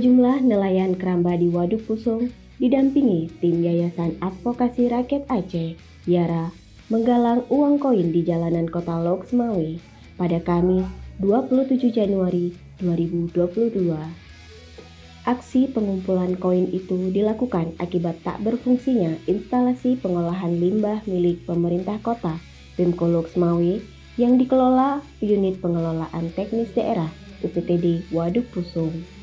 Sejumlah nelayan keramba di Waduk Pusong didampingi tim Yayasan Advokasi Rakyat Aceh, YARA, menggalang uang koin di jalanan kota Loksmawe pada Kamis 27 Januari 2022. Aksi pengumpulan koin itu dilakukan akibat tak berfungsinya instalasi pengolahan limbah milik pemerintah kota Pemko Loksmawe yang dikelola Unit Pengelolaan Teknis Daerah UPTD Waduk Pusong.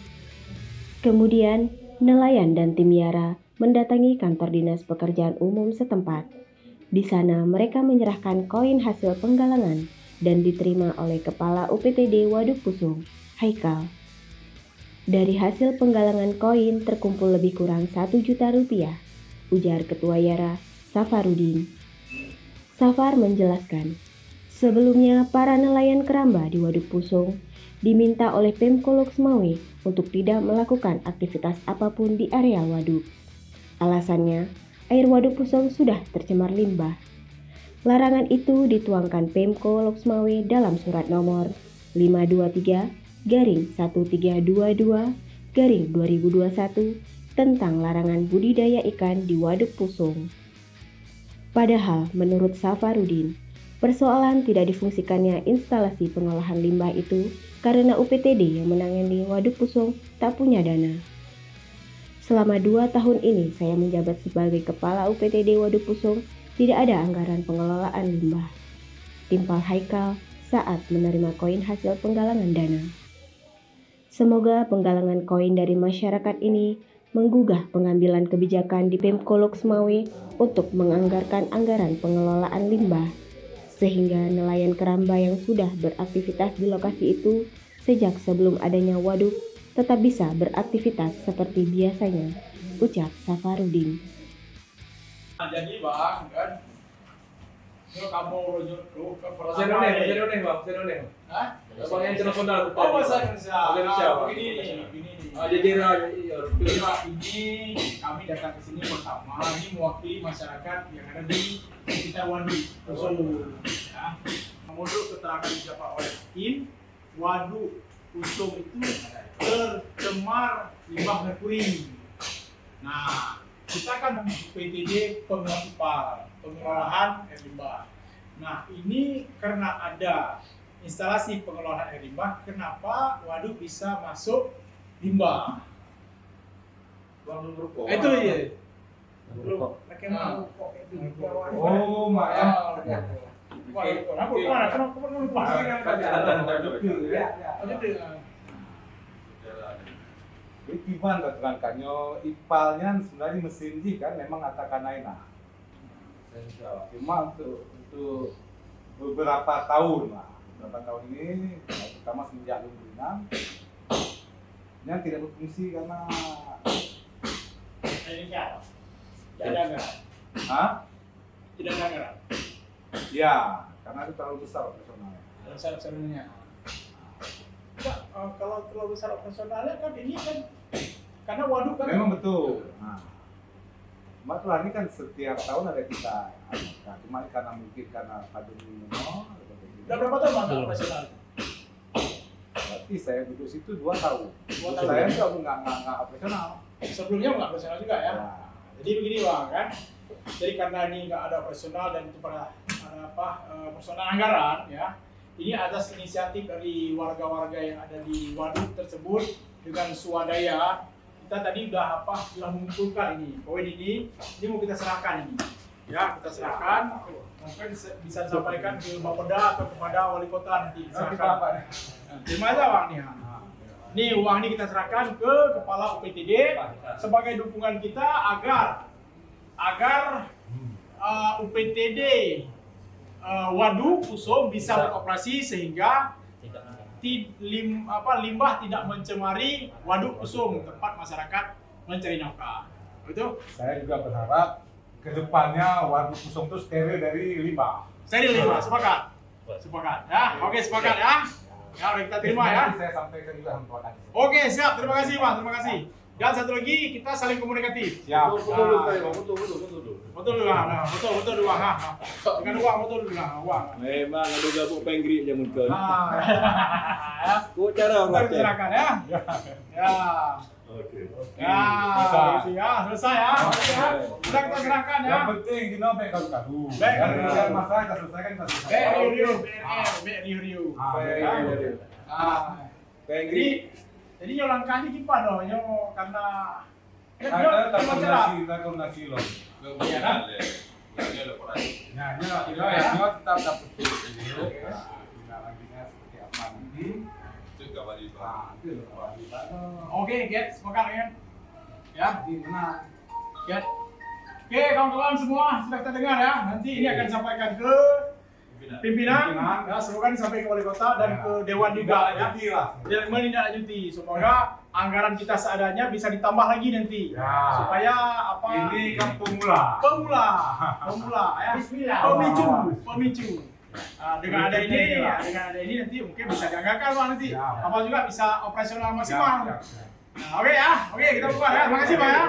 Kemudian, nelayan dan tim YARA mendatangi kantor Dinas Pekerjaan Umum setempat. Di sana mereka menyerahkan koin hasil penggalangan dan diterima oleh Kepala UPTD Waduk Pusong, Haikal. Dari hasil penggalangan koin terkumpul lebih kurang 1 juta rupiah, ujar Ketua YARA, Safarudin. Safar menjelaskan, sebelumnya para nelayan keramba di Waduk Pusong diminta oleh Pemko Loksmawe untuk tidak melakukan aktivitas apapun di area waduk. Alasannya, air Waduk Pusong sudah tercemar limbah. Larangan itu dituangkan Pemko Loksmawe dalam surat nomor 523/1322/2021 tentang larangan budidaya ikan di Waduk Pusong. Padahal menurut Safarudin, persoalan tidak difungsikannya instalasi pengolahan limbah itu karena UPTD yang menangani Waduk Pusong tak punya dana. Selama 2 tahun ini saya menjabat sebagai Kepala UPTD Waduk Pusong, tidak ada anggaran pengelolaan limbah, timpal Haikal saat menerima koin hasil penggalangan dana. Semoga penggalangan koin dari masyarakat ini menggugah pengambilan kebijakan di Pemko Loksmawe untuk menganggarkan anggaran pengelolaan limbah, sehingga nelayan keramba yang sudah beraktivitas di lokasi itu sejak sebelum adanya waduk tetap bisa beraktivitas seperti biasanya, ucap Safarudin. Jadi bang, kan, kalau kamu rujuk tuh ke pertama bang. Hah? Bang yang internasional. Oh bahasa Indonesia. Indonesia. Begini. Jadi Ini kami datang ke sini pertama ini mewakili masyarakat yang ada di sekitar Waduk Pusong. Ya. Menurut keterangan didapat oleh tim, Waduk Pusong itu tercemar limbah merkuri. Nah, kita kan PTD pengelolaan air limbah. Nah, ini karena ada instalasi pengelolaan air limbah, kenapa waduk bisa masuk limbah? Itu iya. Oh, Mak. Iban terangkannya ipalnya sebenarnya mesin sih kan memang atakan naina. Cuma untuk beberapa tahun ini pertama semenjak lumpuhan yang tidak berfungsi karena Tidak ada anggaran. Hah? Tidak ada anggaran. Ya, karena itu terlalu besar operasionalnya. Besar-besarnya. Kalau terlalu besar operasionalnya kan ini kan karena waduk kan. Memang betul. Nah, Mbak ini kan setiap tahun ada kita adakan. Cuma karena mungkin karena pandemi Udah berapa tahun Bang operasional? Berarti saya duduk situ 2 tahun. 2 tahun. Saya juga nggak operasional. Sebelumnya nggak operasional juga ya. Nah. Jadi begini Bang kan. Jadi karena ini nggak ada operasional dan itu pada persoalan anggaran ya. Ini atas inisiatif dari warga-warga yang ada di waduk tersebut dengan swadaya. Kita tadi sudah mengumpulkan ini koin ini mau kita serahkan ini. Ya, kita serahkan. Mungkin bisa disampaikan ke Bapeda atau kepada wali kota nanti. Serahkan. Terima aja Bang nih. Nih uang ini kita serahkan ke Kepala UPTD sebagai dukungan kita agar UPTD Waduk Pusong bisa beroperasi sehingga limbah tidak mencemari Waduk Pusong, tempat masyarakat mencari nafkah. Betul? Saya juga berharap kedepannya Waduk Pusong itu steril dari limbah. Steril limbah, sepakat? Sepakat ya? Oke, sepakat ya? Ya, udah kita terima ya. Saya sampaikan juga hamba. Oke, siap. Terima kasih Bang, terima kasih. Dan satu lagi kita saling komunikatif. Siap. Betul Bang. Betul Bang. Dengan uang betul dengan uang. Memang ada gabung penggri jamun kan. Ya. Ku cara Kita silakan ya. Ya. Oke. Ya, selesai ya. Sudah kita serahkan ya. Yang penting kita baik kadu. Baik, Biar masalah kita selesaikan kita selesaikan. Rio. Pengri. Jadi nyo langkahnya gimana dong? Nyo karena Ada koordinasi loh. Nah, ini ya, tetap dapat dulu. Nah, lanjutnya seperti apa nanti? Oke, get, semoga ya. Ya, Gimana? get. Oke, kawan-kawan semua sudah kita dengar ya. Nanti ini akan disampaikan ke pimpinan, ya, semoga disampaikan ke wali kota dan ke dewan juga ya. Dan menindaklanjuti. Semoga anggaran kita seadanya bisa ditambah lagi nanti. Ya. Supaya apa? Ini kan pemula Pemula ya. Bismillah. Pemicu. Nah, dengan ada ini nanti mungkin bisa dianggarkan Bang nanti. Ya. Apa juga bisa operasional maksimal. Ya. Nah, oke ya. Oke, kita bubar ya. Terima kasih Bang ya.